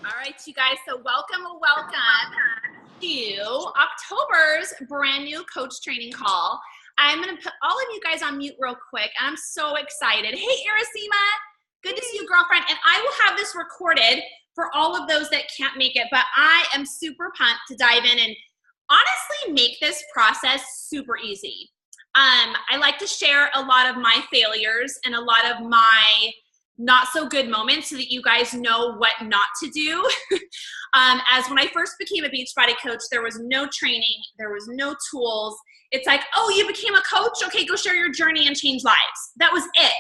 All right, you guys, so welcome to October's brand new coach training call. I'm going to put all of you guys on mute real quick, and I'm so excited. Hey, Irasima, good to see you, girlfriend. And I will have this recorded for all of those that can't make it, but I am super pumped to dive in and honestly make this process super easy. I like to share a lot of my failures and a lot of my not so good moments so that you guys know what not to do. As when I first became a Beachbody coach, there was no training, there was no tools. It's like, oh, you became a coach? Okay, go share your journey and change lives. That was it.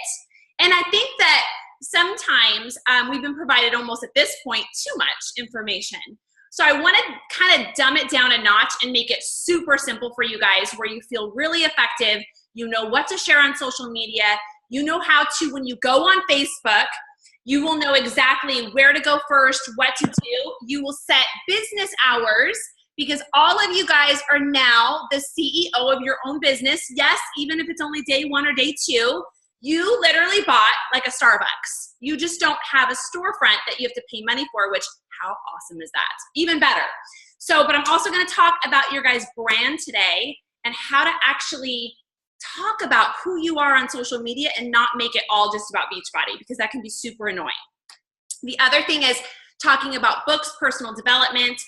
And I think that sometimes we've been provided almost at this point too much information. So I want to kind of dumb it down a notch and make it super simple for you guys where you feel really effective. You know what to share on social media. You know how to, when you go on Facebook, you will know exactly where to go first, what to do. You will set business hours because all of you guys are now the CEO of your own business. Yes, even if it's only day one or day two, you literally bought like a Starbucks. You just don't have a storefront that you have to pay money for, which how awesome is that? Even better. So, but I'm also going to talk about your guys' brand today and how to actually talk about who you are on social media and not make it all just about Beachbody because that can be super annoying. The other thing is talking about books, personal development,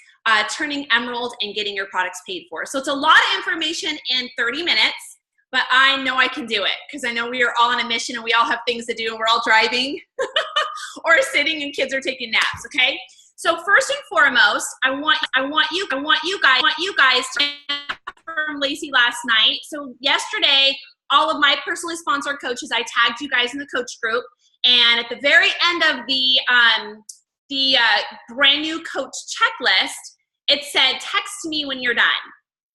turning emerald, and getting your products paid for. So it's a lot of information in 30 minutes, but I know I can do it because I know we are all on a mission and we all have things to do and we're all driving or sitting and kids are taking naps, okay? So first and foremost, I want you guys to from Lacey last night. So yesterday, all of my personally sponsored coaches, I tagged you guys in the coach group. And at the very end of the brand new coach checklist, it said, text me when you're done,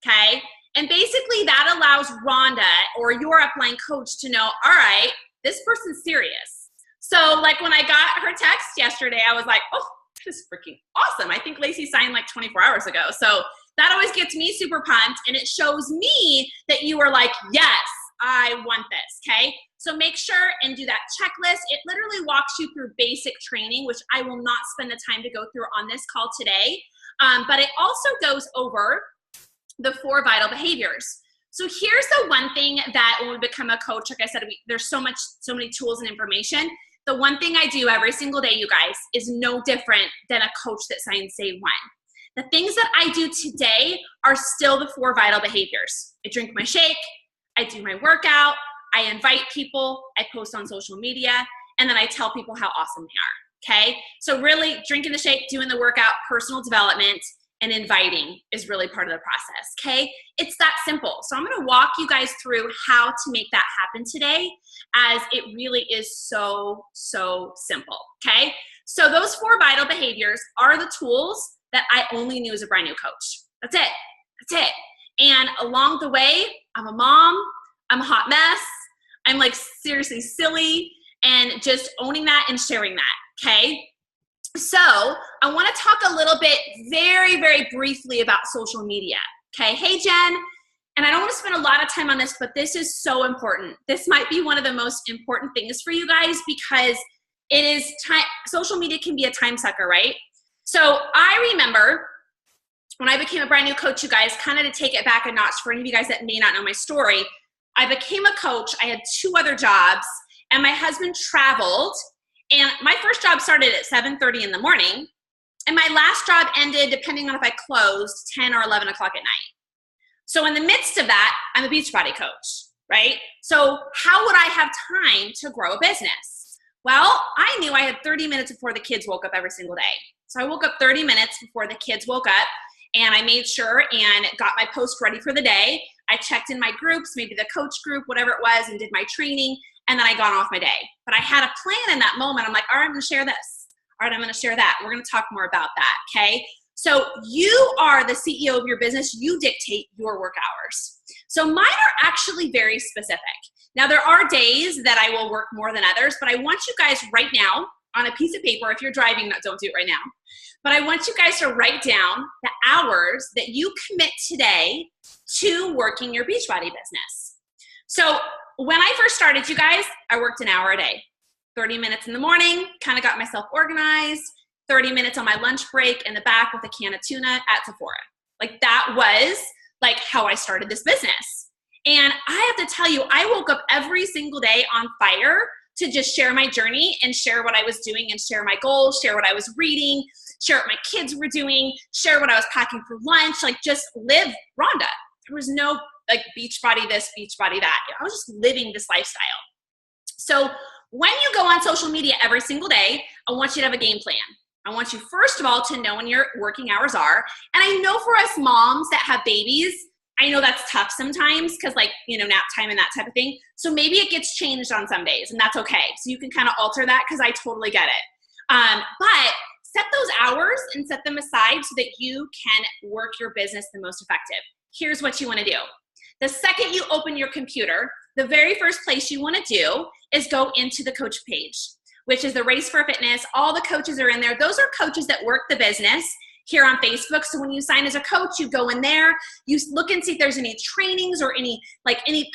okay? And basically that allows Rhonda or your upline coach to know, all right, this person's serious. So like when I got her text yesterday, I was like, oh, this is freaking awesome. I think Lacey signed like 24 hours ago. So that always gets me super pumped, and it shows me that you are like, yes, I want this, okay? So make sure and do that checklist. It literally walks you through basic training, which I will not spend the time to go through on this call today, but it also goes over the 4 vital behaviors. So here's the one thing that when we become a coach, like I said, there's so many tools and information. The one thing I do every single day, you guys, is no different than a coach that signs day one. The things that I do today are still the 4 vital behaviors. I drink my shake, I do my workout, I invite people, I post on social media, and then I tell people how awesome they are, okay? So really drinking the shake, doing the workout, personal development, and inviting is really part of the process, okay? It's that simple. So I'm gonna walk you guys through how to make that happen today as it really is so, so simple, okay? So those 4 vital behaviors are the tools that I only knew as a brand new coach. That's it, that's it. And along the way, I'm a mom, I'm a hot mess, I'm like seriously silly, and just owning that and sharing that, okay? So I wanna talk a little bit very, very briefly about social media, okay? Hey, Jen, and I don't wanna spend a lot of time on this, but this is so important. This might be one of the most important things for you guys because it is time. Social media can be a time sucker, right? So I remember when I became a brand new coach, you guys, kind of to take it back a notch for any of you guys that may not know my story, I became a coach, I had 2 other jobs, and my husband traveled, and my first job started at 7:30 in the morning, and my last job ended, depending on if I closed, 10 or 11 o'clock at night. So in the midst of that, I'm a Beachbody coach, right? So how would I have time to grow a business? Well, I knew I had 30 minutes before the kids woke up every single day. So I woke up 30 minutes before the kids woke up, and I made sure and got my post ready for the day. I checked in my groups, maybe the coach group, whatever it was, and did my training, and then I got off my day. But I had a plan in that moment. I'm like, all right, I'm gonna share this. All right, I'm gonna share that. We're gonna talk more about that, okay? So you are the CEO of your business. You dictate your work hours. So mine are actually very specific. Now, there are days that I will work more than others, but I want you guys right now on a piece of paper. If you're driving, don't do it right now. But I want you guys to write down the hours that you commit today to working your Beachbody business. So when I first started, you guys, I worked an hour a day, 30 minutes in the morning, kind of got myself organized, 30 minutes on my lunch break in the back with a can of tuna at Sephora. Like that was like how I started this business. And I have to tell you, I woke up every single day on fire to just share my journey and share what I was doing and share my goals, share what I was reading, share what my kids were doing, share what I was packing for lunch, like just live Rhonda. There was no like Beachbody this, Beachbody that. I was just living this lifestyle. So when you go on social media every single day, I want you to have a game plan. I want you, first of all, to know when your working hours are. And I know for us moms that have babies, I know that's tough sometimes because like, you know, nap time and that type of thing. So maybe it gets changed on some days and that's okay. So you can kind of alter that because I totally get it. But set those hours and set them aside so that you can work your business the most effective. Here's what you want to do. The second you open your computer, the very first place you want to do is go into the coach page, which is the Race for Fitness. All the coaches are in there. Those are coaches that work the business here on Facebook. So when you sign as a coach, you go in there, you look and see if there's any trainings or any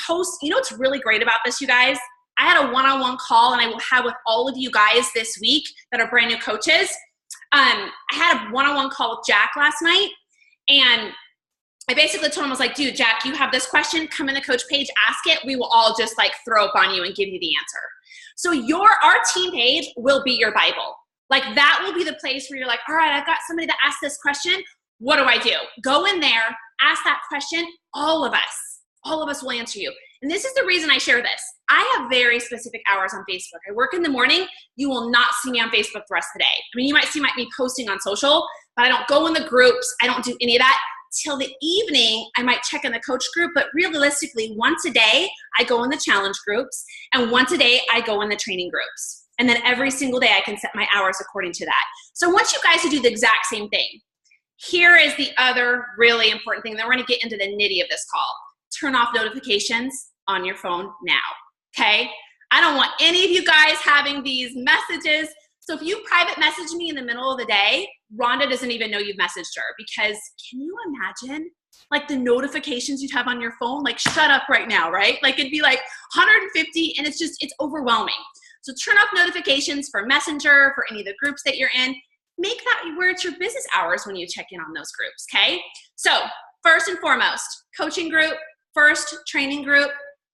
posts. You know what's really great about this, you guys? I had a one-on-one call and I will have with all of you guys this week that are brand new coaches. I had a one-on-one call with Jack last night and I basically told him, I was like, dude, Jack, you have this question, come in the coach page, ask it. We will all just like throw up on you and give you the answer. So our team page will be your Bible. Like that will be the place where you're like, all right, I've got somebody that asked this question. What do I do? Go in there, ask that question. All of us will answer you. And this is the reason I share this. I have very specific hours on Facebook. I work in the morning. You will not see me on Facebook the rest of the day. I mean, you might see me posting on social, but I don't go in the groups. I don't do any of that. Till the evening, I might check in the coach group, but realistically, once a day, I go in the challenge groups, and once a day, I go in the training groups. And then every single day, I can set my hours according to that. So I want you guys to do the exact same thing. Here is the other really important thing. Then we're going to get into the nitty of this call. Turn off notifications on your phone now, okay? I don't want any of you guys having these messages. So if you private message me in the middle of the day, Rhonda doesn't even know you've messaged her because can you imagine like the notifications you'd have on your phone? Like shut up right now, right? Like it'd be like 150 and it's overwhelming. So turn off notifications for Messenger, for any of the groups that you're in. Make that where it's your business hours when you check in on those groups, okay? So first and foremost, coaching group, first training group,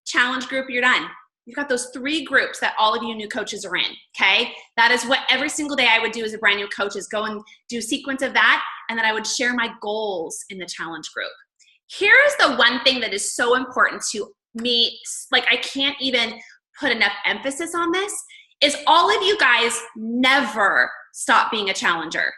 challenge group, you're done. You've got those 3 groups that all of you new coaches are in, okay? That is what every single day I would do as a brand new coach is go and do a sequence of that, and then I would share my goals in the challenge group. Here's the one thing that is so important to me, like I can't even put enough emphasis on this, is all of you guys never stop being a challenger.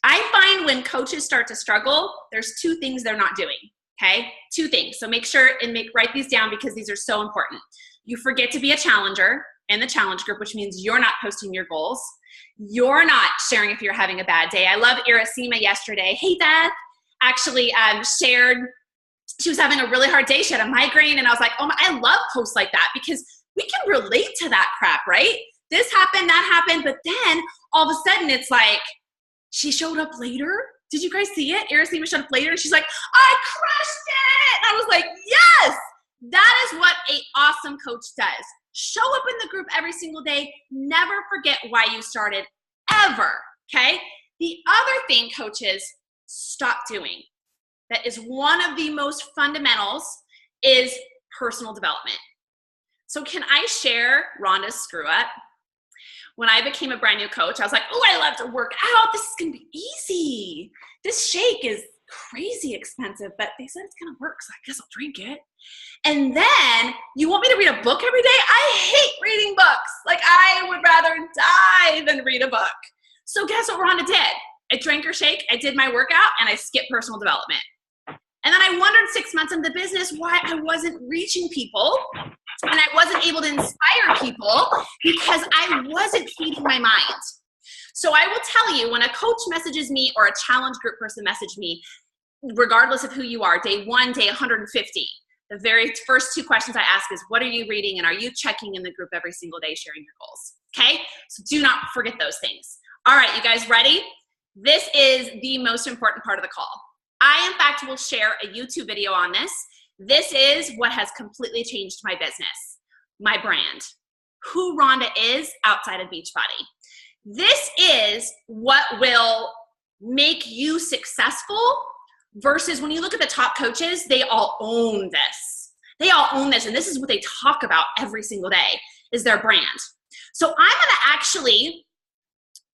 I find when coaches start to struggle, there's 2 things they're not doing, okay? 2 things. So make sure and write these down because these are so important. You forget to be a challenger in the challenge group, which means you're not posting your goals. You're not sharing if you're having a bad day. I love Irasima yesterday. Hey, Beth, actually shared she was having a really hard day. She had a migraine, and I was like, oh, I love posts like that because we can relate to that crap, right? This happened, that happened, but then all of a sudden it's like she showed up later. Did you guys see it? Irasima showed up later, and she's like, I crushed it. And I was like, yes. That is what an awesome coach does. Show up in the group every single day. Never forget why you started, ever, okay? The other thing, coaches, stop doing, that is one of the most fundamentals, is personal development. So can I share Rhonda's screw up? When I became a brand new coach, I was like, oh, I love to work out. This is going to be easy. This shake is crazy expensive, but they said it's going to work, so I guess I'll drink it. And then you want me to read a book every day? I hate reading books. Like I would rather die than read a book. So guess what Rhonda did? I drank her shake, I did my workout, and I skipped personal development. And then I wondered 6 months into the business why I wasn't reaching people and I wasn't able to inspire people because I wasn't feeding my mind. So I will tell you, when a coach messages me or a challenge group person message me, regardless of who you are, day 1, day 150, the very first 2 questions I ask is, what are you reading and are you checking in the group every single day sharing your goals? Okay? So do not forget those things. All right, you guys ready? This is the most important part of the call. I, in fact, will share a YouTube video on this. This is what has completely changed my business, my brand, who Rhonda is outside of Beachbody. This is what will make you successful versus when you look at the top coaches, they all own this. They all own this, and this is what they talk about every single day is their brand. So I'm gonna actually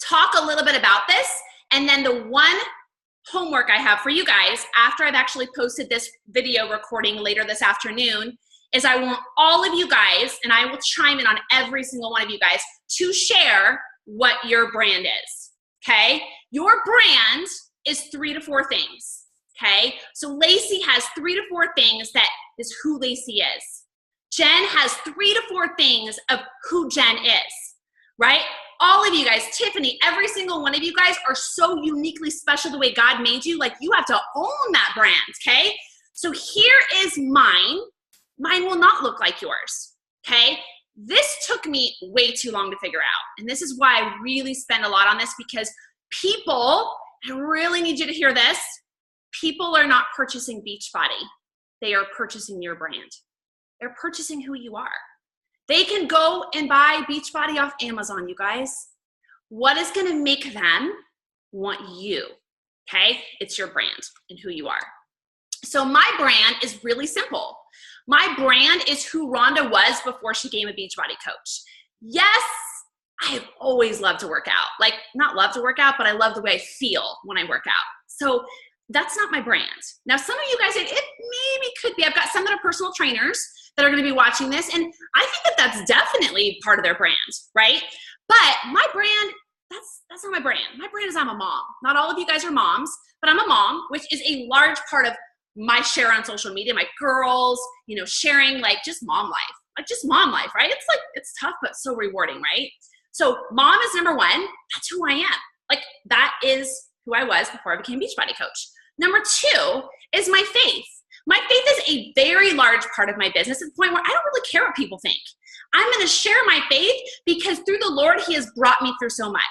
talk a little bit about this, and then the one homework I have for you guys after I've actually posted this video recording later this afternoon is I want all of you guys, and I will chime in on every single one of you guys, to share what your brand is, okay? Your brand is 3 to 4 things, okay? So Lacey has 3 to 4 things that is who Lacey is. Jen has 3 to 4 things of who Jen is, right? All of you guys, Tiffany, every single one of you guys are so uniquely special the way God made you. Like, you have to own that brand, okay? So here is mine. Mine will not look like yours, okay? This took me way too long to figure out. And this is why I really spend a lot on this, because people, I really need you to hear this, people are not purchasing Beachbody. They are purchasing your brand. They're purchasing who you are. They can go and buy Beachbody off Amazon, you guys. What is going to make them want you? Okay? It's your brand and who you are. So my brand is really simple. My brand is who Rhonda was before she became a Beachbody coach. Yes, I've always loved to work out. Like, not love to work out, but I love the way I feel when I work out. So that's not my brand. Now, some of you guys, it maybe could be. I've got some that are personal trainers that are going to be watching this, and I think that that's definitely part of their brand, right? But my brand, that's not my brand. My brand is I'm a mom. Not all of you guys are moms, but I'm a mom, which is a large part of my share on social media, my girls, you know, sharing like just mom life, right? It's like, it's tough, but so rewarding, right? So mom is number 1. That's who I am. Like, that is who I was before I became Beachbody coach. Number 2 is my faith. My faith is a very large part of my business, to the point where I don't really care what people think. I'm going to share my faith because through the Lord, He has brought me through so much.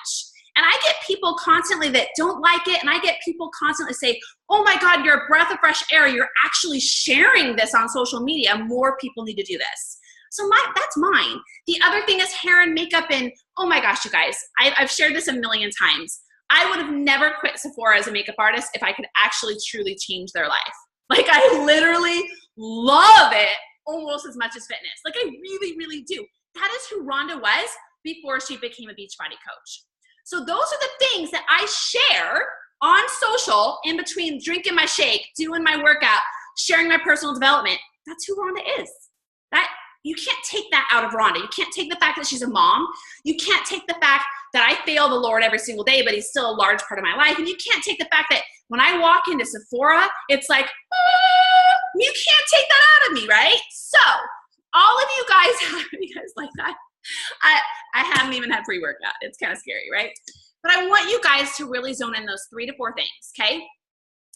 And I get people constantly that don't like it, and I get people constantly say, oh my God, you're a breath of fresh air. You're actually sharing this on social media. More people need to do this. So that's mine. The other thing is hair and makeup, and oh my gosh, you guys, I've shared this a million times. I would have never quit Sephora as a makeup artist if I could actually truly change their life. Like, I literally love it almost as much as fitness. Like, I really, really do. That is who Rhonda was before she became a Beachbody coach. So those are the things that I share on social in between drinking my shake, doing my workout, sharing my personal development. That's who Rhonda is. That you can't take that out of Rhonda. You can't take the fact that she's a mom. You can't take the fact that I fail the Lord every single day, but He's still a large part of my life. And you can't take the fact that when I walk into Sephora, it's like, you can't take that out of me, right? So all of you guys, you guys like that? I haven't even had pre-workout. It's kind of scary, right? But I want you guys to really zone in those 3 to 4 things, okay?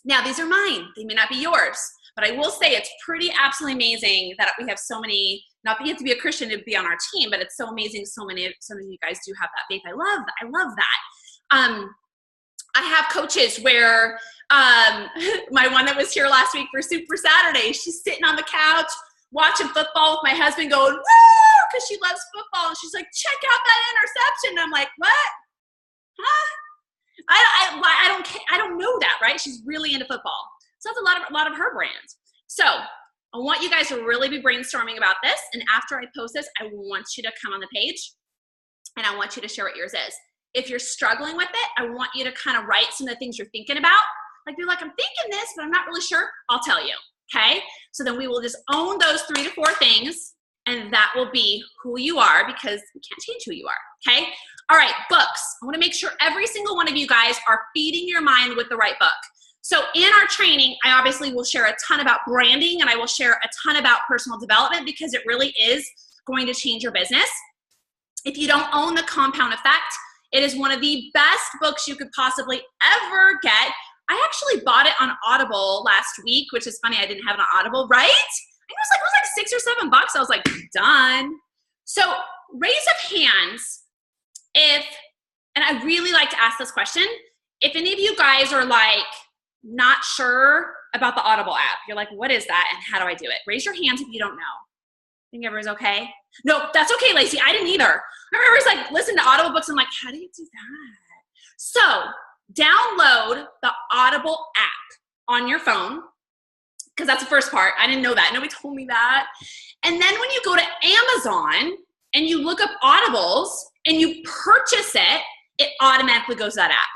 Now, these are mine. They may not be yours, but I will say it's pretty absolutely amazing that we have so many, not that you have to be a Christian to be on our team, but it's so amazing some of you guys do have that faith. I love that. I have coaches where my one that was here last week for Super Saturday, she's sitting on the couch watching football with my husband going, woo, because she loves football. And she's like, check out that interception. And I'm like, what? Huh? I don't know that, right? She's really into football. So that's a lot of her brand. So I want you guys to really be brainstorming about this. And after I post this, I want you to come on the page and I want you to share what yours is. If you're struggling with it, I want you to kind of write some of the things you're thinking about. Like, you're like, I'm thinking this, but I'm not really sure. I'll tell you, okay? So then we will just own those 3 to 4 things, and that will be who you are, because we can't change who you are, okay? All right, books. I want to make sure every single one of you guys are feeding your mind with the right book. So in our training, I obviously will share a ton about branding, and I will share a ton about personal development, because it really is going to change your business. If you don't own The Compound Effect, it is one of the best books you could possibly ever get. I actually bought it on Audible last week, which is funny. I didn't have it on Audible, right? It was like $6 or $7. I was like, done. So raise of hands and I really like to ask this question. If any of you guys are like not sure about the Audible app, you're like, what is that and how do I do it? Raise your hands if you don't know. I think everyone's okay. No, that's okay, Lacey. I didn't either. I remember it's like, listen to Audible books. I'm like, how do you do that? So download the Audible app on your phone, because that's the first part. I didn't know that. Nobody told me that. And then when you go to Amazon and you look up Audibles and you purchase it, it automatically goes to that app.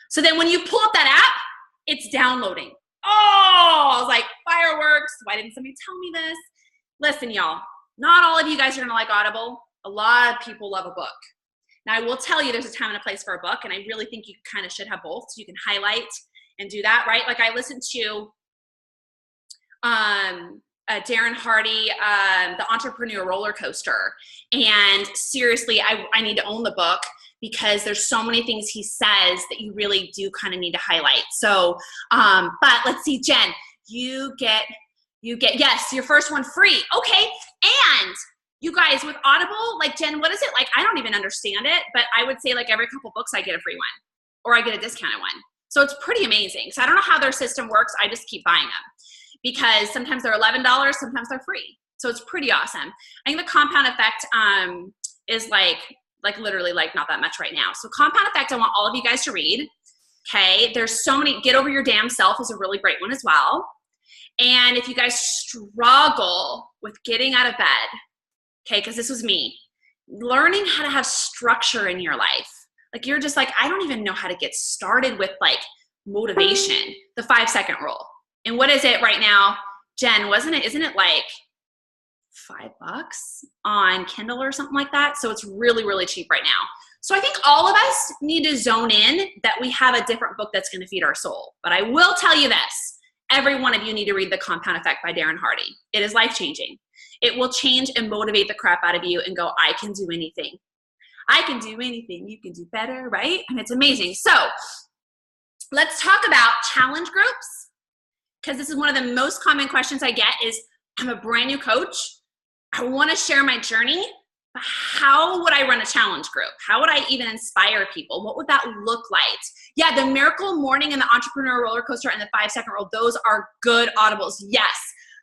So then when you pull up that app, it's downloading. Oh, I was like, fireworks. Why didn't somebody tell me this? Listen, y'all, not all of you guys are going to like Audible. A lot of people love a book. Now, I will tell you there's a time and a place for a book, and I really think you kind of should have both, so you can highlight and do that, right? Like I listened to Darren Hardy, The Entrepreneur Roller Coaster, and seriously, I need to own the book because there's so many things he says that you really do kind of need to highlight. So, but let's see, Jen, you get, yes, your first one free. Okay, and you guys with Audible, like Jen, what is it? Like, I don't even understand it, but I would say like every couple books I get a free one or I get a discounted one. So it's pretty amazing. So I don't know how their system works. I just keep buying them because sometimes they're $11, sometimes they're free. So it's pretty awesome. I think the compound effect is like literally like not that much right now. So compound effect, I want all of you guys to read. Okay, there's so many. Get Over Your Damn Self is a really great one as well. And if you guys struggle with getting out of bed, okay, because this was me, learning how to have structure in your life. Like you're just like, I don't even know how to get started with like motivation, the 5-second rule. And what is it right now? Jen, isn't it like $5 on Kindle or something like that? So it's really, really cheap right now. So I think all of us need to zone in that we have a different book that's going to feed our soul. But I will tell you this, every one of you need to read The Compound Effect by Darren Hardy. It is life-changing. It will change and motivate the crap out of you and go, I can do anything. I can do anything. You can do better, right? And it's amazing. So let's talk about challenge groups, because this is one of the most common questions I get is, I'm a brand new coach. I want to share my journey, but how would I run a challenge group? How would I even inspire people? What would that look like? Yeah, the Miracle Morning and the Entrepreneur Roller Coaster and the 5-second rule, those are good Audibles. Yes.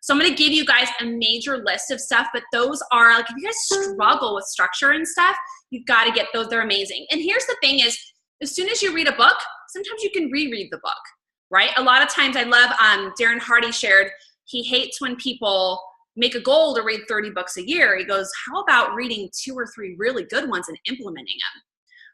So I'm going to give you guys a major list of stuff, but those are like, if you guys struggle with structure and stuff, you've got to get those. They're amazing. And here's the thing is, as soon as you read a book, sometimes you can reread the book, right? A lot of times I love, Darren Hardy shared, he hates when people make a goal to read 30 books a year. He goes, how about reading 2 or 3 really good ones and implementing them?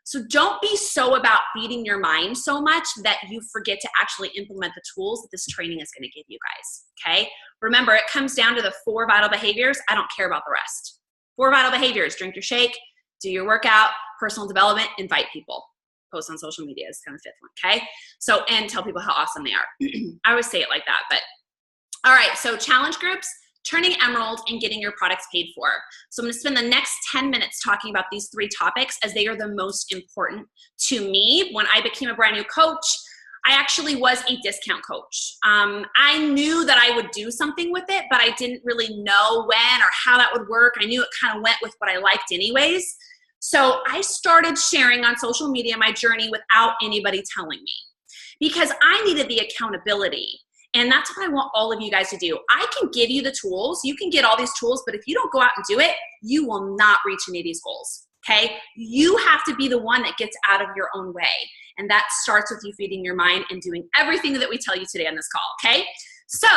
So don't be so about feeding your mind so much that you forget to actually implement the tools that this training is going to give you guys, okay? Remember, it comes down to the 4 vital behaviors. I don't care about the rest. 4 vital behaviors: drink your shake, do your workout, personal development, invite people, post on social media is kind of the 5th one, okay? So, and tell people how awesome they are. I always say it like that, but all right, so challenge groups, turning emerald, and getting your products paid for. So I'm going to spend the next 10 minutes talking about these 3 topics as they are the most important to me. When I became a brand new coach, I actually was a discount coach. I knew that I would do something with it, but I didn't really know when or how that would work. I knew it kind of went with what I liked anyways. So I started sharing on social media my journey without anybody telling me, because I needed the accountability. And that's what I want all of you guys to do. I can give you the tools. You can get all these tools, but if you don't go out and do it, you will not reach any of these goals, okay? You have to be the one that gets out of your own way. And that starts with you feeding your mind and doing everything that we tell you today on this call, okay? So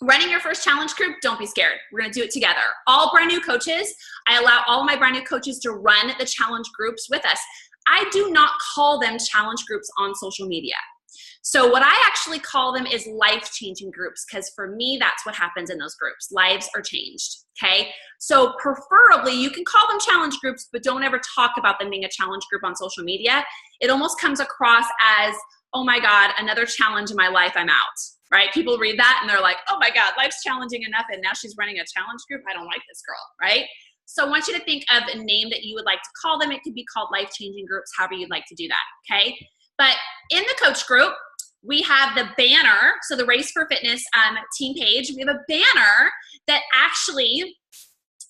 running your first challenge group, don't be scared. We're going to do it together. All brand new coaches, I allow all of my brand new coaches to run the challenge groups with us. I do not call them challenge groups on social media. So what I actually call them is life-changing groups, because for me, that's what happens in those groups. Lives are changed, okay? So preferably, you can call them challenge groups, but don't ever talk about them being a challenge group on social media. It almost comes across as, oh my God, another challenge in my life, I'm out, right? People read that and they're like, oh my God, life's challenging enough and now she's running a challenge group. I don't like this girl, right? So I want you to think of a name that you would like to call them. It could be called life-changing groups, however you'd like to do that, okay? But in the coach group, we have the banner, so the Race for Fitness team page, we have a banner that actually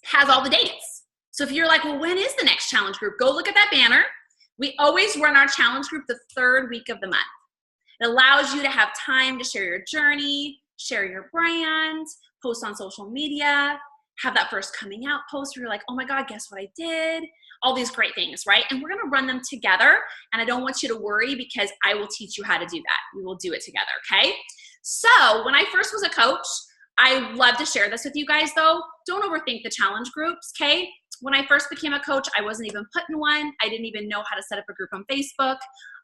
has all the dates. So if you're like, well, when is the next challenge group? Go look at that banner. We always run our challenge group the 3rd week of the month. It allows you to have time to share your journey, share your brand, post on social media, have that first coming out post where you're like, oh my God, guess what I did? All these great things, right? And we're gonna run them together. And I don't want you to worry because I will teach you how to do that. We will do it together, okay? So when I first was a coach, I love to share this with you guys though. Don't overthink the challenge groups, okay? When I first became a coach, I wasn't even put in one. I didn't even know how to set up a group on Facebook.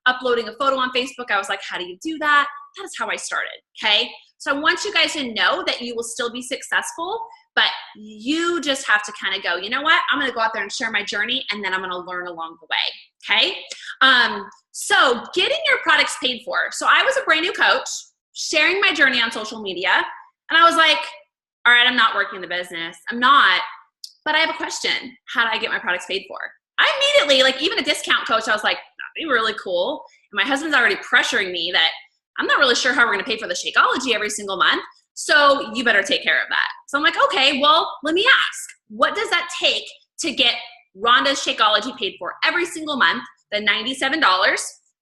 Uploading a photo on Facebook, I was like, how do you do that? That is how I started, okay? So I want you guys to know that you will still be successful, but you just have to kind of go, you know what? I'm gonna go out there and share my journey, and then I'm gonna learn along the way, okay? So getting your products paid for. So I was a brand new coach, sharing my journey on social media, and I was like, all right, I'm not working the business. I'm not, but I have a question. How do I get my products paid for? I immediately, like even a discount coach, I was like, that'd be really cool. And my husband's already pressuring me that I'm not really sure how we're gonna pay for the Shakeology every single month, so you better take care of that. So I'm like, okay, well, let me ask, what does that take to get Rhonda's Shakeology paid for every single month, the $97,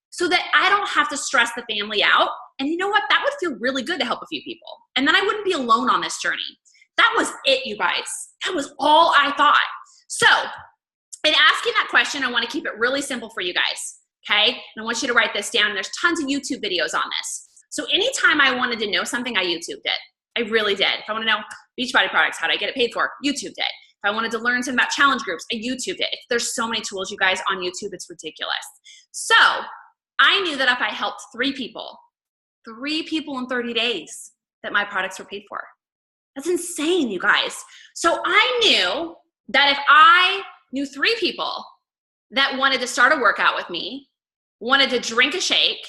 so that I don't have to stress the family out? And you know what? That would feel really good to help a few people. And then I wouldn't be alone on this journey. That was it, you guys. That was all I thought. So in asking that question, I want to keep it really simple for you guys, okay? And I want you to write this down. And there's tons of YouTube videos on this. So anytime I wanted to know something, I YouTubed it. I really did. If I want to know Beachbody products, how do I get it paid for? YouTubed it. If I wanted to learn something about challenge groups, I YouTubed it. There's so many tools, you guys, on YouTube. It's ridiculous. So I knew that if I helped 3 people in 30 days, that my products were paid for. That's insane, you guys. So I knew that if I knew 3 people that wanted to start a workout with me, wanted to drink a shake,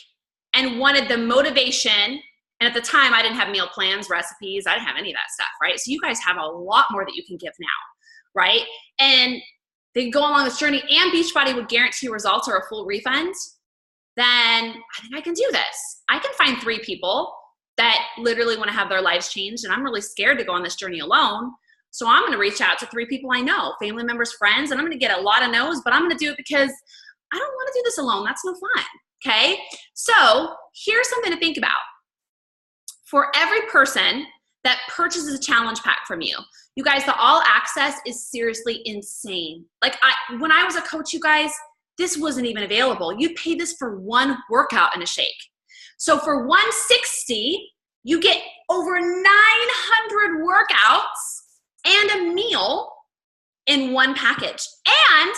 and wanted the motivation, and at the time I didn't have meal plans, recipes, I didn't have any of that stuff, right? So you guys have a lot more that you can give now, right? And they go along this journey and Beachbody would guarantee results or a full refund, then I think I can do this. I can find 3 people that literally want to have their lives changed, and I'm really scared to go on this journey alone. So I'm going to reach out to 3 people I know, family members, friends, and I'm going to get a lot of no's, but I'm going to do it because I don't want to do this alone. That's no fun, okay? So here's something to think about. For every person that purchases a challenge pack from you, you guys, the all access is seriously insane. Like when I was a coach, you guys, this wasn't even available. You pay this for 1 workout and a shake. So for $160, you get over 900 workouts and a meal in 1 package, and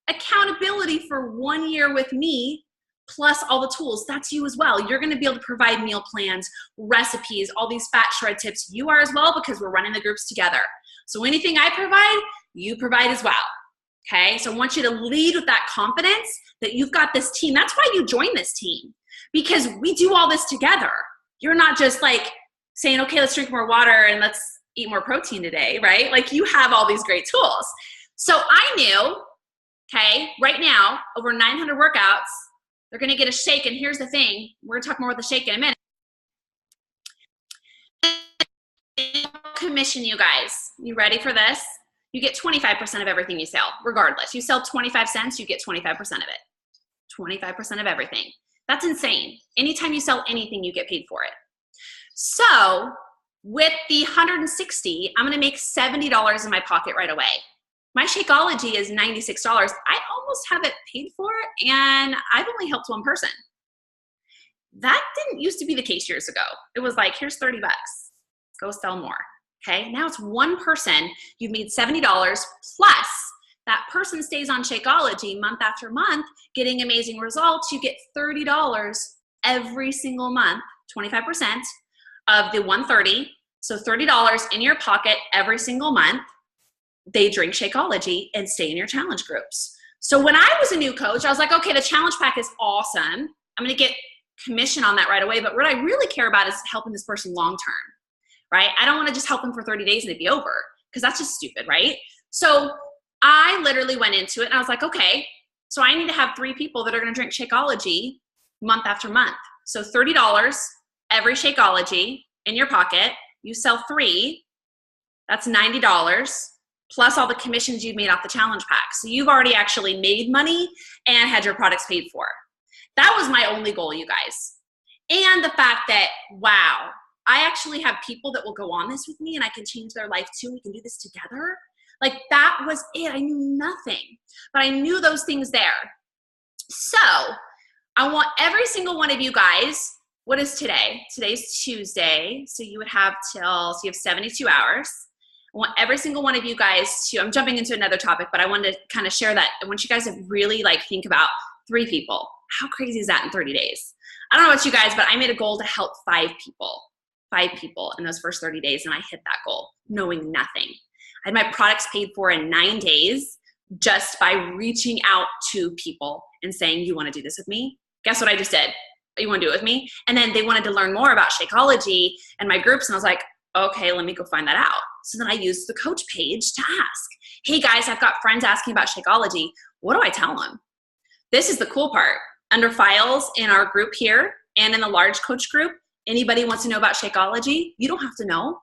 accountability for 1 year with me, plus all the tools. That's you as well. You're gonna be able to provide meal plans, recipes, all these fat shred tips. You are as well, because we're running the groups together. So anything I provide, you provide as well, okay? So I want you to lead with that confidence that you've got this team. That's why you join this team, because we do all this together. You're not just like saying, okay, let's drink more water and let's eat more protein today, right? Like you have all these great tools. So I knew, okay, right now, over 900 workouts, they're gonna get a shake, and here's the thing, we're gonna talk more about the shake in a minute. Commission, you guys, you ready for this? You get 25% of everything you sell, regardless. You sell 25 cents, you get 25% of it. 25% of everything. That's insane. Anytime you sell anything, you get paid for it. So with the 160, I'm gonna make $70 in my pocket right away. My Shakeology is $96. I almost have it paid for, and I've only helped 1 person. That didn't used to be the case years ago. It was like, here's 30 bucks, go sell more, okay? Now it's 1 person, you've made $70, plus that person stays on Shakeology month after month, getting amazing results. You get $30 every single month, 25% of the 130, so $30 in your pocket every single month. They drink Shakeology and stay in your challenge groups. So when I was a new coach, I was like, okay, the challenge pack is awesome. I'm gonna get commission on that right away, but what I really care about is helping this person long-term, right? I don't wanna just help them for 30 days and it'd be over, because that's just stupid, right? So I literally went into it and I was like, okay, so I need to have 3 people that are gonna drink Shakeology month after month. So $30 every Shakeology in your pocket, you sell 3, that's $90, plus all the commissions you've made off the challenge pack. So you've already actually made money and had your products paid for. That was my only goal, you guys. And the fact that, wow, I actually have people that will go on this with me and I can change their life too. We can do this together. Like that was it. I knew nothing, but I knew those things there. So I want every single one of you guys, what is today? Today's Tuesday. So you would have so you have 72 hours. I want every single one of you guys to, I'm jumping into another topic, but I wanted to kind of share that. I want you guys to really like think about 3 people. How crazy is that in 30 days? I don't know about you guys, but I made a goal to help 5 people in those first 30 days. And I hit that goal knowing nothing. I had my products paid for in 9 days just by reaching out to people and saying, you want to do this with me? Guess what I just did? You want to do it with me? And then they wanted to learn more about Shakeology and my groups. And I was like, okay, let me go find that out. So then I used the coach page to ask, hey guys, I've got friends asking about Shakeology. What do I tell them? This is the cool part. Under files in our group here and in the large coach group, anybody wants to know about Shakeology, you don't have to know.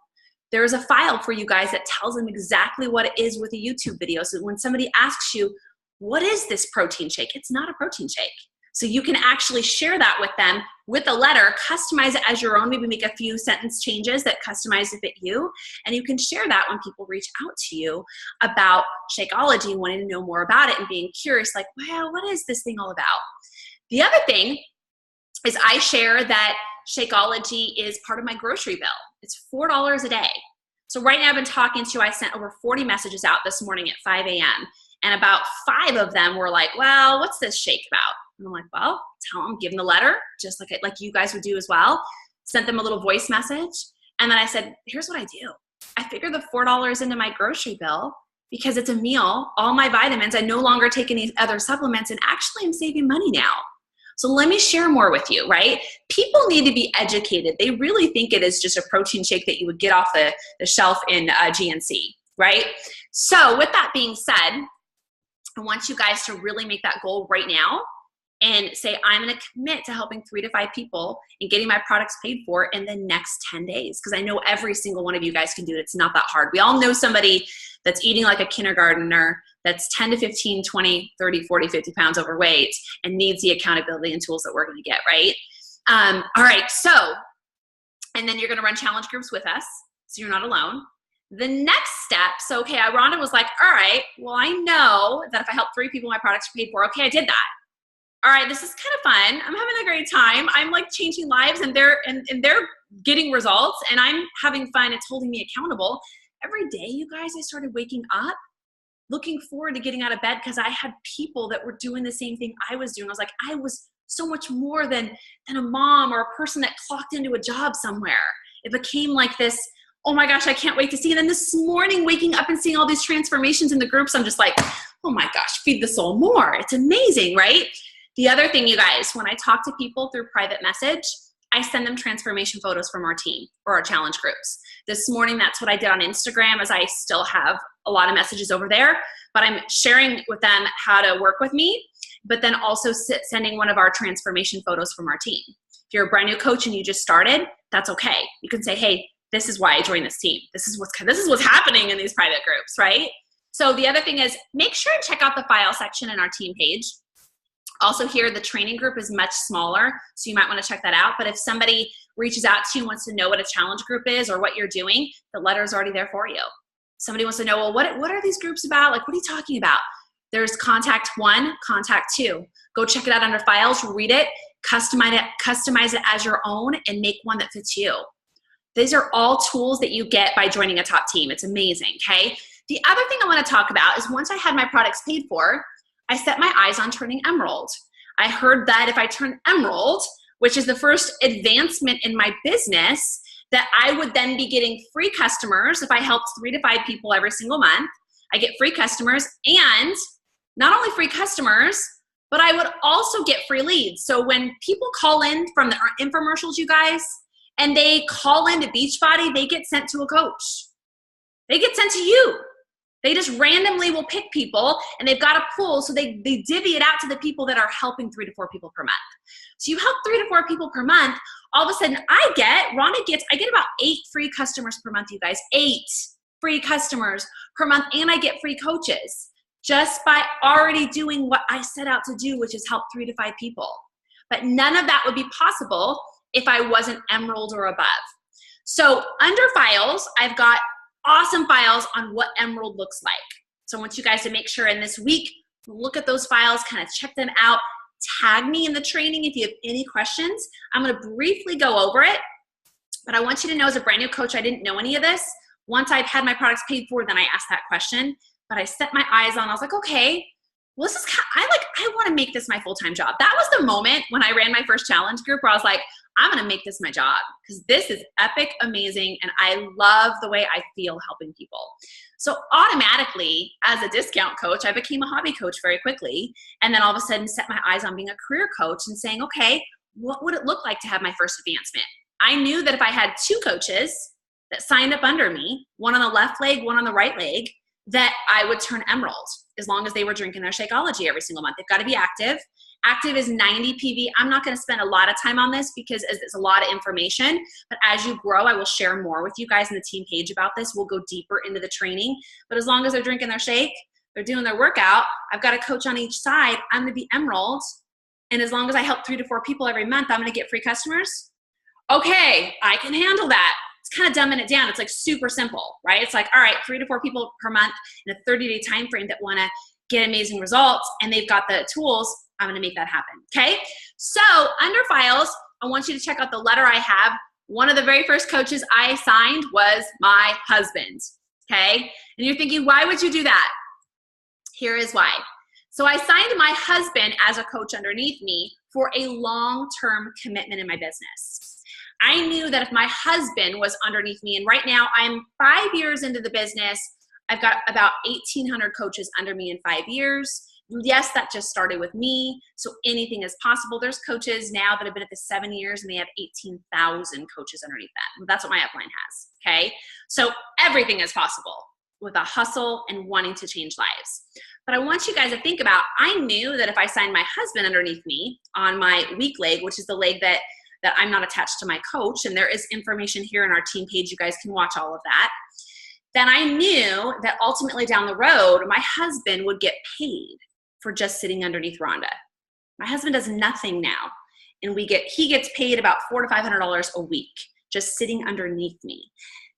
There's a file for you guys that tells them exactly what it is with a YouTube video. So when somebody asks you, what is this protein shake? It's not a protein shake. So you can actually share that with them with a letter, customize it as your own, maybe make a few sentence changes that customize to fit you. And you can share that when people reach out to you about Shakeology, wanting to know more about it and being curious, like, wow, what is this thing all about? The other thing is I share that Shakeology is part of my grocery bill. It's $4 a day. So right now I sent over 40 messages out this morning at 5 a.m. And about 5 of them were like, well, what's this shake about? And I'm like, well, tell them, give them the letter, just like you guys would do as well. Sent them a little voice message. And then I said, here's what I do. I figure the $4 into my grocery bill because it's a meal, all my vitamins. I no longer take any other supplements, and actually I'm saving money now. So let me share more with you, right? People need to be educated. They really think it is just a protein shake that you would get off the shelf in GNC, right? So with that being said, I want you guys to really make that goal right now and say, I'm going to commit to helping 3 to 5 people and getting my products paid for in the next 10 days. Because I know every single one of you guys can do it. It's not that hard. We all know somebody that's eating like a kindergartner, that's 10 to 15, 20, 30, 40, 50 pounds overweight and needs the accountability and tools that we're going to get, right? All right. So, and then you're going to run challenge groups with us. So you're not alone. The next step, so okay, Rhonda was like, all right, well, I know that if I help 3 people, my products are paid for. Okay, I did that. All right, this is kind of fun. I'm having a great time. I'm like changing lives and they're getting results and I'm having fun. It's holding me accountable. Every day, you guys, I started waking up looking forward to getting out of bed because I had people that were doing the same thing I was doing. I was like, I was so much more than a mom or a person that clocked into a job somewhere. It became like this, oh my gosh, I can't wait to see. And then this morning, waking up and seeing all these transformations in the groups, I'm just like, oh my gosh, feed the soul more. It's amazing, right? The other thing, you guys, when I talk to people through private message, I send them transformation photos from our team or our challenge groups. This morning, that's what I did on Instagram, as I still have a lot of messages over there, but I'm sharing with them how to work with me, but then also sending one of our transformation photos from our team. If you're a brand new coach and you just started, that's okay. You can say, hey, this is why I joined this team. This is what's happening in these private groups, right? So the other thing is, make sure and check out the file section in our team page. Also here, the training group is much smaller, so you might want to check that out. But if somebody reaches out to you and wants to know what a challenge group is or what you're doing, the letter is already there for you. Somebody wants to know, well, what are these groups about? Like, what are you talking about? There's contact 1, contact 2. Go check it out under files, read it, customize it as your own, and make one that fits you. These are all tools that you get by joining a top team. It's amazing, okay? The other thing I want to talk about is once I had my products paid for, I set my eyes on turning emerald. I heard that if I turn emerald, which is the first advancement in my business, that I would then be getting free customers. If I helped 3 to 5 people every single month, I get free customers, and not only free customers, but I would also get free leads. So when people call in from the infomercials, you guys, and they call into Beachbody, they get sent to a coach. They get sent to you. They just randomly will pick people, and they've got a pool, so they divvy it out to the people that are helping 3 to 4 people per month. So you help 3 to 4 people per month, all of a sudden I get about 8 free customers per month, you guys. 8 free customers per month, and I get free coaches just by already doing what I set out to do, which is help 3 to 5 people. But none of that would be possible if I wasn't emerald or above. So under files, I've got awesome files on what Emerald looks like. So I want you guys to make sure in this week, look at those files, kind of check them out, tag me in the training if you have any questions. I'm gonna briefly go over it, but I want you to know as a brand new coach, I didn't know any of this. Once I've had my products paid for, then I asked that question, but I set my eyes on, I was like, okay, well, this is I want to make this my full-time job. That was the moment when I ran my first challenge group where I was like, I'm going to make this my job because this is epic, amazing, and I love the way I feel helping people. So automatically, as a discount coach, I became a hobby coach very quickly, and then all of a sudden set my eyes on being a career coach and saying, okay, what would it look like to have my first advancement? I knew that if I had 2 coaches that signed up under me, one on the left leg, one on the right leg, that I would turn Emerald as long as they were drinking their Shakeology every single month. They've got to be active. Active is 90 PV. I'm not going to spend a lot of time on this because it's a lot of information, but as you grow, I will share more with you guys in the team page about this. We'll go deeper into the training, but as long as they're drinking their shake, they're doing their workout, I've got a coach on each side, I'm going to be Emerald, and as long as I help 3 to 4 people every month, I'm going to get free customers. Okay, I can handle that. It's kind of dumbing it down. It's like super simple, right? It's like, all right, 3 to 4 people per month in a 30-day time frame that want to get amazing results, and they've got the tools. I'm going to make that happen, okay? So under files, I want you to check out the letter I have. One of the very first coaches I signed was my husband, okay? And you're thinking, why would you do that? Here is why. So I signed my husband as a coach underneath me for a long-term commitment in my business. I knew that if my husband was underneath me, and right now I'm 5 years into the business, I've got about 1,800 coaches under me in 5 years. Yes, that just started with me, so anything is possible. There's coaches now that have been at this 7 years and they have 18,000 coaches underneath that. That's what my upline has, okay? So everything is possible with a hustle and wanting to change lives. But I want you guys to think about, I knew that if I signed my husband underneath me on my weak leg, which is the leg that I'm not attached to my coach, and there is information here in our team page, you guys can watch all of that, then I knew that ultimately down the road, my husband would get paid for just sitting underneath Rhonda. My husband does nothing now, and he gets paid about $400 to $500 a week just sitting underneath me.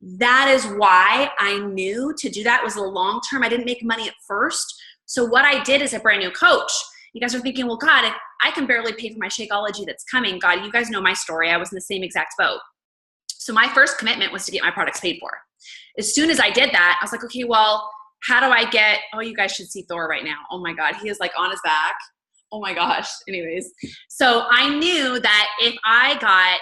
That is why I knew to do that was a long term. I didn't make money at first. So what I did as a brand new coach, you guys are thinking, well, God, I can barely pay for my Shakeology that's coming. God, you guys know my story. I was in the same exact boat. So my first commitment was to get my products paid for. As soon as I did that, I was like, okay, well, how do I get, oh, you guys should see Thor right now. Oh my God, he is like on his back. Oh my gosh. Anyways, so I knew that if I got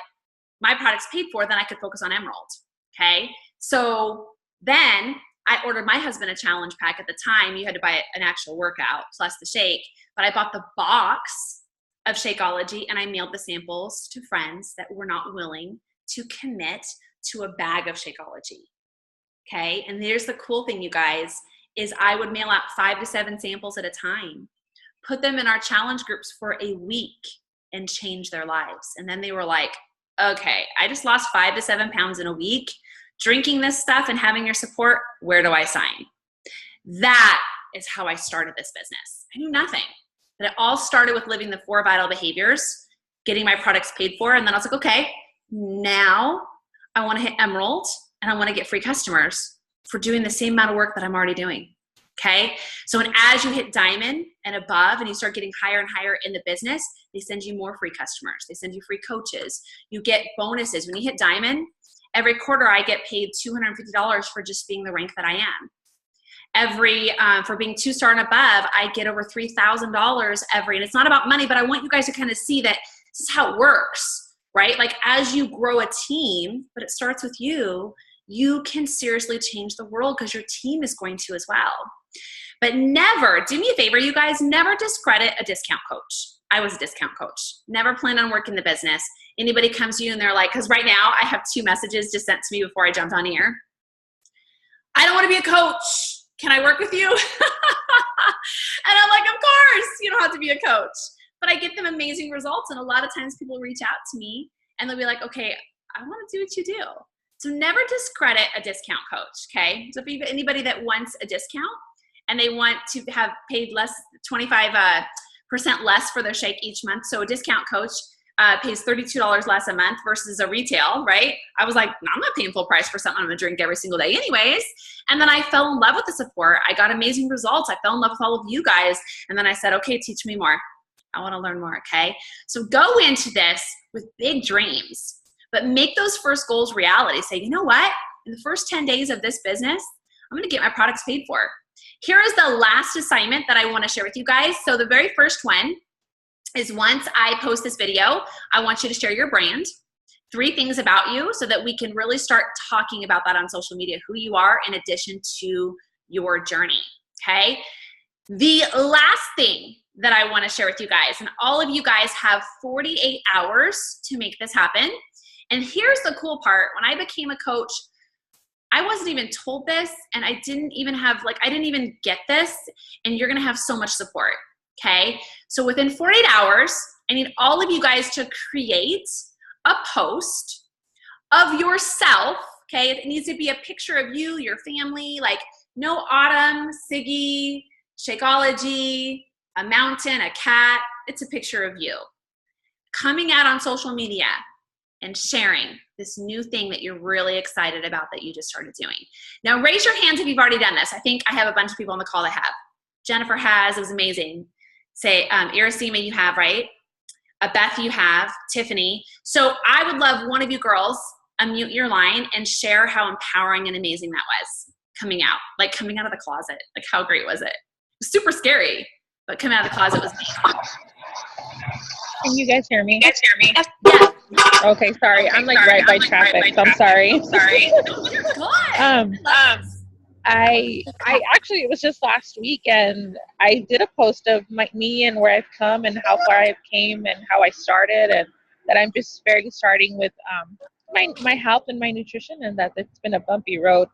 my products paid for, then I could focus on Emerald, okay? So then I ordered my husband a challenge pack. At the time, you had to buy an actual workout plus the shake, but I bought the box of Shakeology and I mailed the samples to friends that were not willing to commit to a bag of Shakeology, okay? And here's the cool thing, you guys, is I would mail out 5 to 7 samples at a time, put them in our challenge groups for a week and change their lives. And then they were like, okay, I just lost 5 to 7 pounds in a week, drinking this stuff and having your support, where do I sign? That is how I started this business. I knew nothing. But it all started with living the 4 vital behaviors, getting my products paid for, and then I was like, okay, now I want to hit Emerald and I want to get free customers for doing the same amount of work that I'm already doing, okay? So as you hit Diamond and above and you start getting higher and higher in the business, they send you more free customers. They send you free coaches. You get bonuses. When you hit Diamond, every quarter I get paid $250 for just being the rank that I am. For being 2-star and above, I get over $3,000 and it's not about money, but I want you guys to kind of see that this is how it works, right? Like as you grow a team, but it starts with you, you can seriously change the world because your team is going to as well. But never, do me a favor, you guys, never discredit a discount coach. I was a discount coach. Never planned on working the business. Anybody comes to you and they're like, because right now I have 2 messages just sent to me before I jumped on here. I don't want to be a coach. Can I work with you? And I'm like, of course, you don't have to be a coach. But I get them amazing results. And a lot of times people reach out to me and they'll be like, okay, I want to do what you do. So never discredit a discount coach, okay? So if you have anybody that wants a discount and they want to have paid less, 25% less for their shake each month, so a discount coach, pays $32 less a month versus a retail, right? I was like, no, I'm not paying full price for something I'm gonna drink every single day anyways. And then I fell in love with the support. I got amazing results. I fell in love with all of you guys. And then I said, okay, teach me more. I wanna learn more, okay? So go into this with big dreams, but make those first goals reality. Say, you know what? In the first 10 days of this business, I'm gonna get my products paid for. Here is the last assignment that I wanna share with you guys. So the very first one is, once I post this video, I want you to share your brand, 3 things about you, so that we can really start talking about that on social media, who you are in addition to your journey, okay? The last thing that I wanna share with you guys, and all of you guys have 48 hours to make this happen. And here's the cool part. When I became a coach, I wasn't even told this, and I didn't even get this, and you're gonna have so much support. Okay, so within 48 hours, I need all of you guys to create a post of yourself. Okay, it needs to be a picture of you, your family, like no Autumn, Siggy, Shakeology, a mountain, a cat. It's a picture of you coming out on social media and sharing this new thing that you're really excited about that you just started doing. Now, raise your hands if you've already done this. I think I have a bunch of people on the call that have. Jennifer has. It was amazing. Say, Irasima, you have, right? Beth, you have. Tiffany. So I would love one of you girls unmute your line and share how empowering and amazing that was coming out. Like coming out of the closet. Like how great was it? It was super scary, but coming out of the closet was amazing. Can you guys hear me? Yeah. Okay, sorry. I'm like right by traffic, so I'm sorry. You're good. I actually, it was just last week, and I did a post of me and where I've come and how far I've came and how I started, and that I'm just barely starting with my health and my nutrition, and that it's been a bumpy road.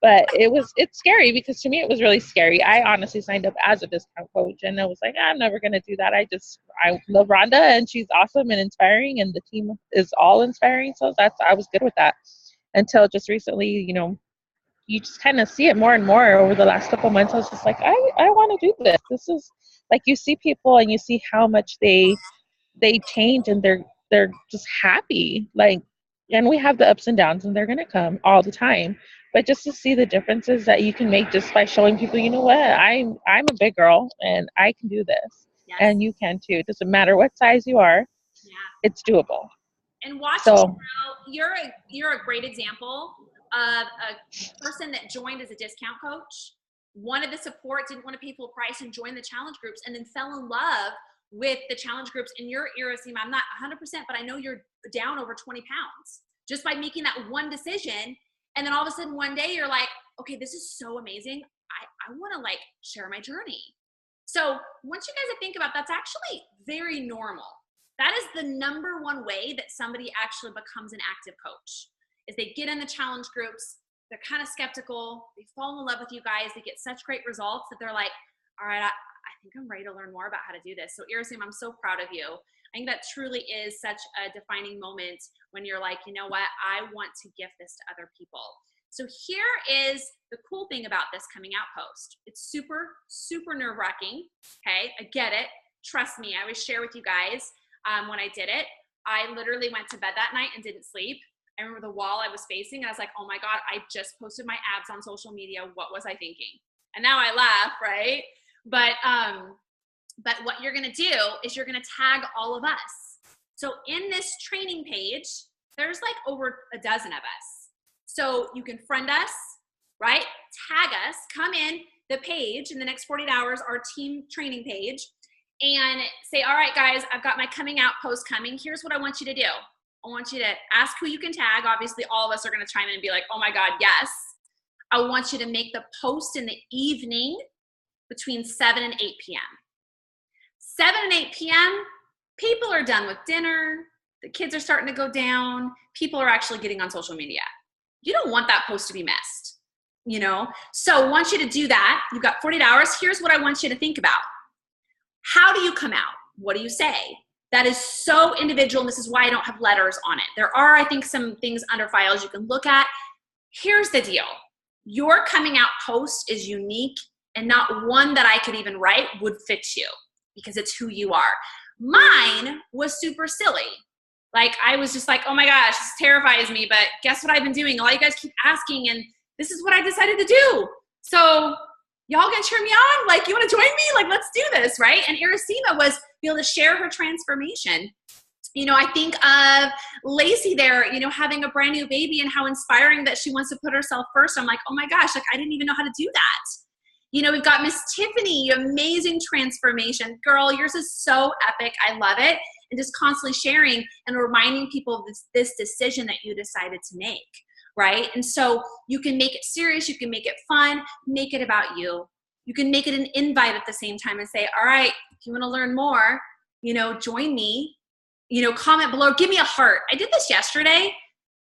But it's scary, because to me it was really scary. I honestly signed up as a discount coach, and I was like, I'm never going to do that. I love Rhonda, and she's awesome and inspiring, and the team is all inspiring. So I was good with that until just recently, you just kind of see it more and more over the last couple of months. I was just like, I want to do this. This is like, you see people and you see how much they change, and they're just happy. Like, and we have the ups and downs, and they're going to come all the time. But just to see the differences that you can make just by showing people, you know what, I'm a big girl and I can do this. Yes. And you can too. It doesn't matter what size you are. Yeah. It's doable. And you're a great example of a person that joined as a discount coach, wanted the support, didn't want to pay full price, and joined the challenge groups, and then fell in love with the challenge groups. And your Irasima, I'm not 100%, but I know you're down over 20 pounds just by making that one decision. And then all of a sudden one day you're like, okay, this is so amazing. I want to like share my journey. So once you guys think about, that's actually very normal. That is the number one way that somebody actually becomes an active coach, is they get in the challenge groups. They're kind of skeptical. They fall in love with you guys. They get such great results that they're like, all right, I think I'm ready to learn more about how to do this. So Irasima, I'm so proud of you. I think that truly is such a defining moment when you're like, you know what, I want to gift this to other people. So here is the cool thing about this coming out post. It's super, super nerve-wracking, okay? I get it. Trust me, I always share with you guys when I did it. I literally went to bed that night and didn't sleep. I remember the wall I was facing, and I was like, oh my God, I just posted my abs on social media. What was I thinking? And now I laugh, right? But what you're gonna do is you're gonna tag all of us. So in this training page, there's like over a dozen of us. So you can friend us, right? Tag us, come in the page in the next 48 hours, our team training page, and say, all right, guys, I've got my coming out post coming. Here's what I want you to do. I want you to ask who you can tag. Obviously, all of us are gonna chime in and be like, oh my God, yes. I want you to make the post in the evening between 7 and 8 p.m. 7 and 8 p.m., people are done with dinner. The kids are starting to go down. People are actually getting on social media. You don't want that post to be missed, So I want you to do that. You've got 48 hours. Here's what I want you to think about. How do you come out? What do you say? That is so individual, and this is why I don't have letters on it. There are, I think, some things under files you can look at. Here's the deal. Your coming out post is unique, and not one that I could even write would fit you, because it's who you are. Mine was super silly. Like, I was just like, oh my gosh, this terrifies me, but guess what I've been doing? All you guys keep asking, and this is what I decided to do. So y'all gonna cheer me on? Like, you wanna join me? Like, let's do this, right? And Iracema was be able to share her transformation. You know, I think of Lacey there, you know, having a brand new baby and how inspiring that she wants to put herself first. I'm like, oh my gosh, like I didn't even know how to do that. You know, we've got Miss Tiffany, amazing transformation. Girl, yours is so epic. I love it. And just constantly sharing and reminding people of this decision that you decided to make, right? And so you can make it serious. You can make it fun. Make it about you. You can make it an invite at the same time and say, all right, if you want to learn more, you know, join me. You know, comment below. Give me a heart. I did this yesterday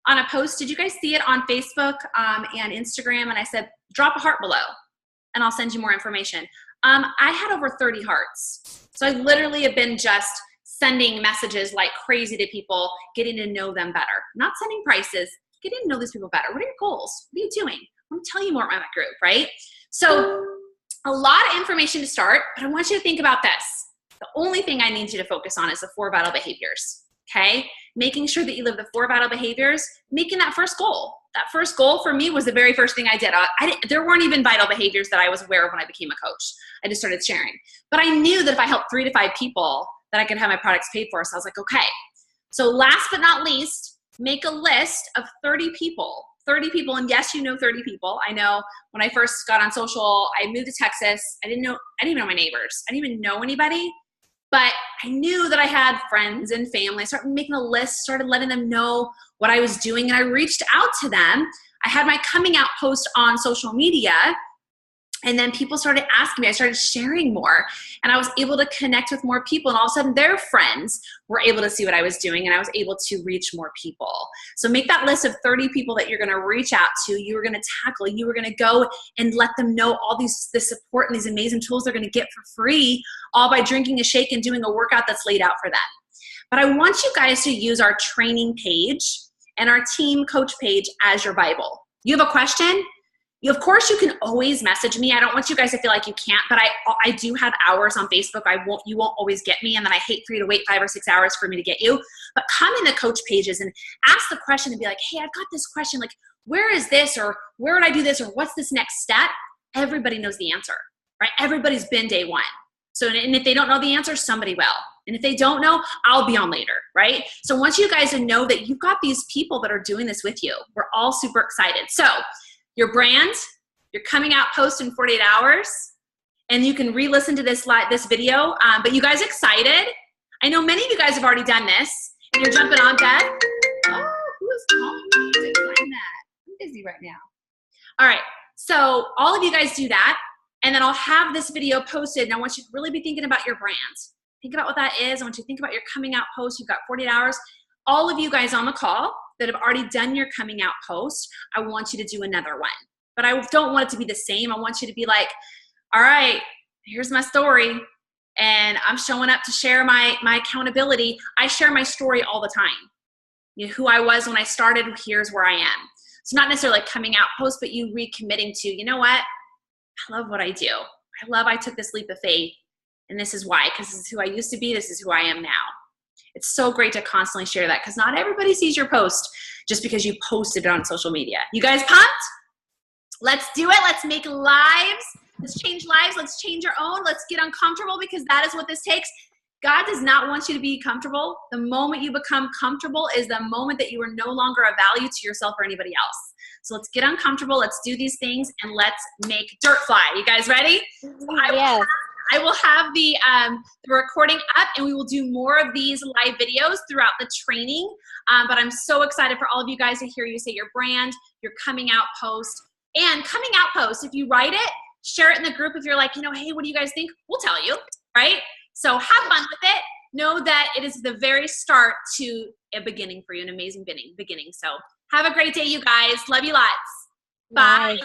on a post. Did you guys see it on Facebook and Instagram? And I said, drop a heart below and I'll send you more information. I had over 30 hearts. So I literally have been just sending messages like crazy to people, getting to know them better. Not sending prices, getting to know these people better. What are your goals? What are you doing? I'm going to tell you more about my group, right? So a lot of information to start, but I want you to think about this. The only thing I need you to focus on is the 4 vital behaviors, okay? Making sure that you live the 4 vital behaviors, making that first goal. That first goal for me was the very first thing I did. There weren't even vital behaviors that I was aware of when I became a coach. I just started sharing. But I knew that if I helped 3 to 5 people, that I could have my products paid for. So I was like, okay. So last but not least, make a list of 30 people. 30 people, and yes, you know 30 people. I know when I first got on social, I moved to Texas. I didn't even know my neighbors. I didn't even know anybody. But I knew that I had friends and family. I started making a list, started letting them know what I was doing, and I reached out to them. I had my coming out post on social media, and then people started asking me. I started sharing more, and I was able to connect with more people, and all of a sudden their friends were able to see what I was doing, and I was able to reach more people. So make that list of 30 people that you're going to reach out to, you are going to tackle, you are going to go and let them know all this support and these amazing tools they're going to get for free, all by drinking a shake and doing a workout that's laid out for them. But I want you guys to use our training page and our team coach page as your Bible. You have a question? Of course, you can always message me. I don't want you guys to feel like you can't, but I do have hours on Facebook. You won't always get me, and then I hate for you to wait 5 or 6 hours for me to get you. But come in the coach pages and ask the question and be like, hey, I've got this question. Like, where is this? Or where would I do this? Or what's this next step? Everybody knows the answer, right? Everybody's been day one. So, and if they don't know the answer, somebody will. And if they don't know, I'll be on later, right? So I want you guys to know that you've got these people that are doing this with you. We're all super excited. So your brand, your coming out post in 48 hours, and you can re-listen to this video. But you guys excited? I know many of you guys have already done this, and you're jumping on Beth. Oh, who is calling me? I didn't find that. I'm busy right now. All right, so all of you guys do that, and then I'll have this video posted, and I want you to really be thinking about your brand. Think about what that is. I want you to think about your coming out post. You've got 48 hours. All of you guys on the call that have already done your coming out post, I want you to do another one. But I don't want it to be the same. I want you to be like, all right, here's my story, and I'm showing up to share my accountability. I share my story all the time. You know, who I was when I started, here's where I am. It's not necessarily like coming out post, but you recommitting to, you know what? I love what I do. I took this leap of faith, and this is why, because this is who I used to be. This is who I am now. It's so great to constantly share that, because not everybody sees your post just because you posted it on social media. You guys pumped? Let's do it. Let's make lives. Let's change lives. Let's change our own. Let's get uncomfortable, because that is what this takes. God does not want you to be comfortable. The moment you become comfortable is the moment that you are no longer a value to yourself or anybody else. So let's get uncomfortable. Let's do these things, and let's make dirt fly. You guys ready? Yes. I will have the recording up, and we will do more of these live videos throughout the training. But I'm so excited for all of you guys to hear you say your brand, your coming out post. And coming out post, if you write it, share it in the group. If you're like, hey, what do you guys think? We'll tell you, right? So have fun with it. Know that it is the very start to a beginning for you, an amazing beginning. So have a great day, you guys. Love you lots. Bye.